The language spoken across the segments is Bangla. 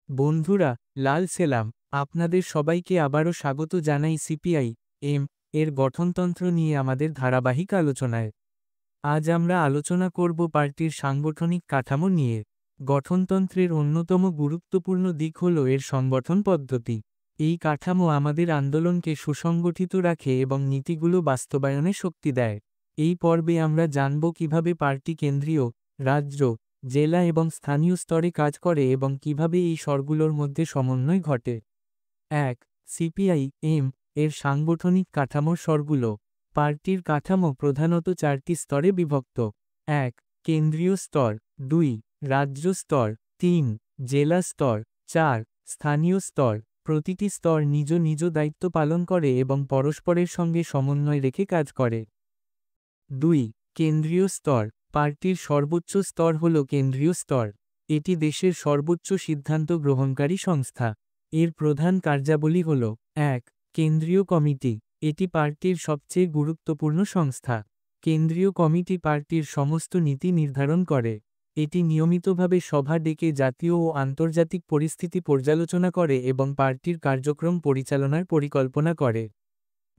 বন্ধুরা, লাল সেলাম। আপনাদের সবাইকে আবারও স্বাগত জানাই সিপিআই এম এর গঠনতন্ত্র নিয়ে আমাদের ধারাবাহিক আলোচনায়। আজ আমরা আলোচনা করব পার্টির সাংগঠনিক কাঠামো নিয়ে। গঠনতন্ত্রের অন্যতম গুরুত্বপূর্ণ দিক হল এর সংগঠন পদ্ধতি। এই কাঠামো আমাদের আন্দোলনকে সুসংগঠিত রাখে এবং নীতিগুলো বাস্তবায়নে শক্তি দেয়। এই পর্বে আমরা জানব কিভাবে পার্টি কেন্দ্রীয়, রাজ্য, জেলা এবং স্থানীয় স্তরে কাজ করে এবং কিভাবে এই স্তরগুলোর মধ্যে সমন্বয় ঘটে। ১. সিপিআই এম এর সাংগঠনিক কাঠামোর স্তরগুলো। পার্টির কাঠামো প্রধানত 4টি স্তরে বিভক্ত। ১. কেন্দ্রীয় স্তর। ২. রাজ্য স্তর। ৩. জেলা স্তর। ৪. স্থানীয় স্তর। প্রতিটি স্তর নিজ নিজ দায়িত্ব পালন করে এবং পরস্পরের সঙ্গে সমন্বয় রেখে কাজ করে। ২. কেন্দ্রীয় স্তর। পার্টির সর্বোচ্চ স্তর হল কেন্দ্রীয় স্তর। এটি দেশের সর্বোচ্চ সিদ্ধান্ত গ্রহণকারী সংস্থা। এর প্রধান কার্যাবলী হল: ১. কেন্দ্রীয় কমিটি। এটি পার্টির সবচেয়ে গুরুত্বপূর্ণ সংস্থা। কেন্দ্রীয় কমিটি পার্টির সমস্ত নীতি নির্ধারণ করে। এটি নিয়মিতভাবে সভা ডেকে জাতীয় ও আন্তর্জাতিক পরিস্থিতি পর্যালোচনা করে এবং পার্টির কার্যক্রম পরিচালনার পরিকল্পনা করে।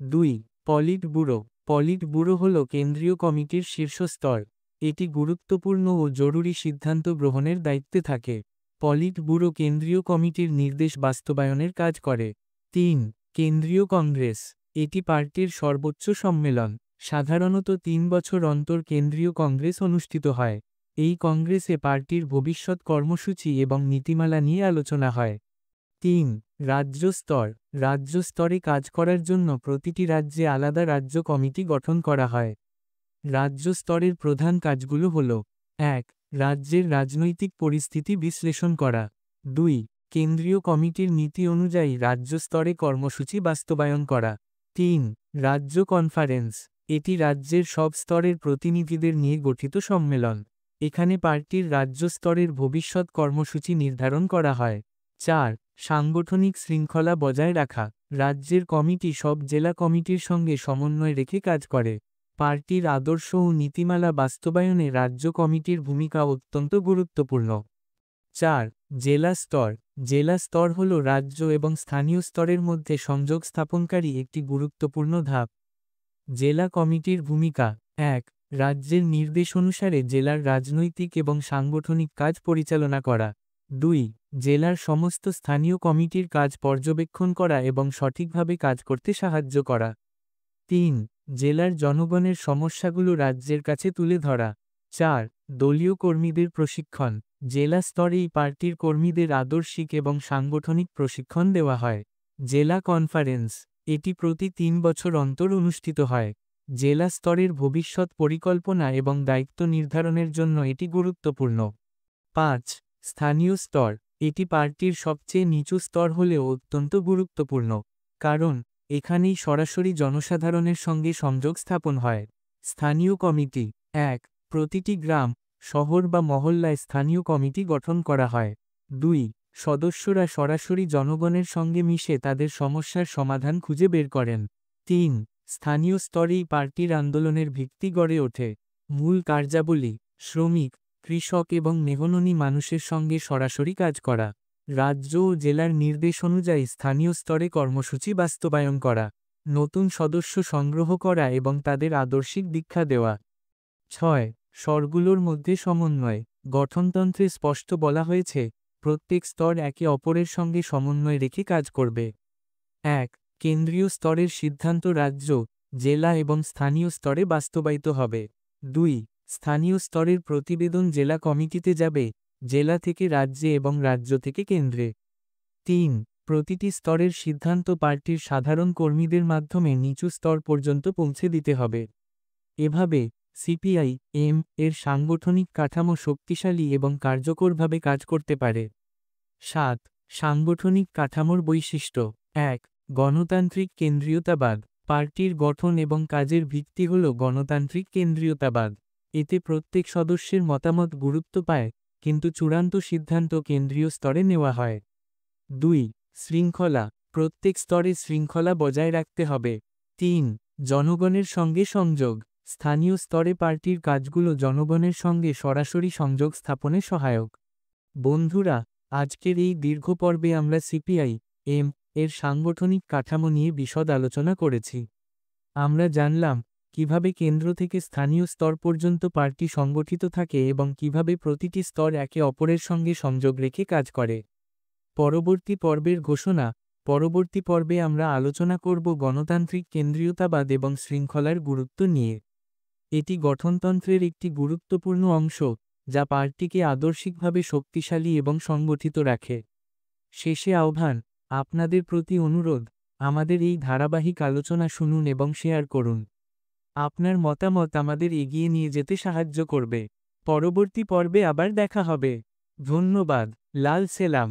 ২. Polit bureau. পলিট ব্যুরো হল কেন্দ্রীয় কমিটির শীর্ষস্তর। এটি গুরুত্বপূর্ণ ও জরুরি সিদ্ধান্ত গ্রহণের দায়িত্বে থাকে। পলিট ব্যুরো কেন্দ্রীয় কমিটির নির্দেশ বাস্তবায়নের কাজ করে। ৩. কেন্দ্রীয় কংগ্রেস। এটি পার্টির সর্বোচ্চ সম্মেলন। সাধারণত ৩ বছর অন্তর কেন্দ্রীয় কংগ্রেস অনুষ্ঠিত হয়। এই কংগ্রেসে পার্টির ভবিষ্যৎ কর্মসূচি এবং নীতিমালা নিয়ে আলোচনা হয়। ৩. রাজ্য স্তর। রাজ্য স্তরে কাজ করার জন্য প্রতিটি রাজ্যে আলাদা রাজ্য কমিটি গঠন করা হয়। রাজ্য স্তরের প্রধান কাজগুলো হল: ১. রাজ্যের রাজনৈতিক পরিস্থিতি বিশ্লেষণ করা। ২. কেন্দ্রীয় কমিটির নীতি অনুযায়ী রাজ্য স্তরে কর্মসূচি বাস্তবায়ন করা। ৩. রাজ্য কনফারেন্স। এটি রাজ্যের সব স্তরের প্রতিনিধিদের নিয়ে গঠিত সম্মেলন। এখানে পার্টির রাজ্য স্তরের ভবিষ্যৎ কর্মসূচি নির্ধারণ করা হয়। ৪. সাংগঠনিক শৃঙ্খলা বজায় রাখা। রাজ্যের কমিটি সব জেলা কমিটির সঙ্গে সমন্বয় রেখে কাজ করে। পার্টির আদর্শ ও নীতিমালা বাস্তবায়নে রাজ্য কমিটির ভূমিকা অত্যন্ত গুরুত্বপূর্ণ। ৪. জেলা স্তর। জেলা স্তর হল রাজ্য এবং স্থানীয় স্তরের মধ্যে সংযোগ স্থাপনকারী একটি গুরুত্বপূর্ণ ধাপ। জেলা কমিটির ভূমিকা: ১. রাজ্যের নির্দেশ অনুসারে জেলার রাজনৈতিক এবং সাংগঠনিক কাজ পরিচালনা করা। ২. জেলার সমস্ত স্থানীয় কমিটির কাজ পর্যবেক্ষণ করা এবং সঠিকভাবে কাজ করতে সাহায্য করা। ৩. জেলার জনগণের সমস্যাগুলো রাজ্যের কাছে তুলে ধরা। ৪. দলীয় কর্মীদের প্রশিক্ষণ। জেলা স্তরেই পার্টির কর্মীদের আদর্শিক এবং সাংগঠনিক প্রশিক্ষণ দেওয়া হয়। জেলা কনফারেন্স। এটি প্রতি ৩ বছর অন্তর অনুষ্ঠিত হয়। জেলা স্তরের ভবিষ্যৎ পরিকল্পনা এবং দায়িত্ব নির্ধারণের জন্য এটি গুরুত্বপূর্ণ। ৫. স্থানীয় স্তর। এটি পার্টির সবচেয়ে নিচু স্তর হলেও অত্যন্ত গুরুত্বপূর্ণ। কারণ এখানেই সরাসরি জনসাধারণের সঙ্গে সংযোগ স্থাপন হয়। স্থানীয় কমিটি। ১. প্রতিটি গ্রাম, শহর বা মহল্লায় স্থানীয় কমিটি গঠন করা হয়। ২. সদস্যরা সরাসরি জনগণের সঙ্গে মিশে তাদের সমস্যার সমাধান খুঁজে বের করেন। ৩. স্থানীয় স্তরেই পার্টির আন্দোলনের ভিত্তি গড়ে ওঠে। মূল কার্যাবলী: শ্রমিক, কৃষক এবং মেহননী মানুষের সঙ্গে সরাসরি কাজ করা। রাজ্য ও জেলার নির্দেশ অনুযায়ী স্থানীয় স্তরে কর্মসূচি বাস্তবায়ন করা। নতুন সদস্য সংগ্রহ করা এবং তাদের আদর্শিক দীক্ষা দেওয়া। ৬. স্তরগুলোর মধ্যে সমন্বয়। গঠনতন্ত্রে স্পষ্ট বলা হয়েছে, প্রত্যেক স্তর একে অপরের সঙ্গে সমন্বয় রেখে কাজ করবে। ১. কেন্দ্রীয় স্তরের সিদ্ধান্ত রাজ্য, জেলা এবং স্থানীয় স্তরে বাস্তবায়িত হবে। ২. স্থানীয় স্তরের প্রতিবেদন জেলা কমিটিতে যাবে, জেলা থেকে রাজ্যে এবং রাজ্য থেকে কেন্দ্রে। ৩. প্রতিটি স্তরের সিদ্ধান্ত পার্টির সাধারণ কর্মীদের মাধ্যমে নিচু স্তর পর্যন্ত পৌঁছে দিতে হবে। এভাবে সিপিআই এম এর সাংগঠনিক কাঠামো শক্তিশালী এবং কার্যকরভাবে কাজ করতে পারে। ৭. সাংগঠনিক কাঠামোর বৈশিষ্ট্য। ১. গণতান্ত্রিক কেন্দ্রীয়তাবাদ। পার্টির গঠন এবং কাজের ভিত্তি হল গণতান্ত্রিক কেন্দ্রীয়তাবাদ। এতে প্রত্যেক সদস্যের মতামত গুরুত্ব পায়, কিন্তু চূড়ান্ত সিদ্ধান্ত কেন্দ্রীয় স্তরে নেওয়া হয়। ২. শৃঙ্খলা। প্রত্যেক স্তরে শৃঙ্খলা বজায় রাখতে হবে। ৩. জনগণের সঙ্গে সংযোগ। স্থানীয় স্তরে পার্টির কাজগুলো জনগণের সঙ্গে সরাসরি সংযোগ স্থাপনে সহায়ক। বন্ধুরা, আজকের এই দীর্ঘ পর্বে আমরা সিপিআই এম এর সাংগঠনিক কাঠামো নিয়ে বিশদ আলোচনা করেছি। আমরা জানলাম কিভাবে কেন্দ্র থেকে স্থানীয় স্তর পর্যন্ত পার্টি সংগঠিত থাকে এবং কিভাবে প্রতিটি স্তর একে অপরের সঙ্গে সংযোগ রেখে কাজ করে। পরবর্তী পর্বের ঘোষণা। পরবর্তী পর্বে আমরা আলোচনা করব গণতান্ত্রিক কেন্দ্রীয়তাবাদ এবং শৃঙ্খলার গুরুত্ব নিয়ে। এটি গঠনতন্ত্রের একটি গুরুত্বপূর্ণ অংশ, যা পার্টিকে আদর্শিকভাবে শক্তিশালী এবং সংগঠিত রাখে। শেষে আহ্বান, আপনাদের প্রতি অনুরোধ, আমাদের এই ধারাবাহিক আলোচনা শুনুন এবং শেয়ার করুন। আপনার মতামত আমাদের এগিয়ে নিয়ে যেতে সাহায্য করবে। পরবর্তী পর্বে আবার দেখা হবে। ধন্যবাদ। লাল সেলাম।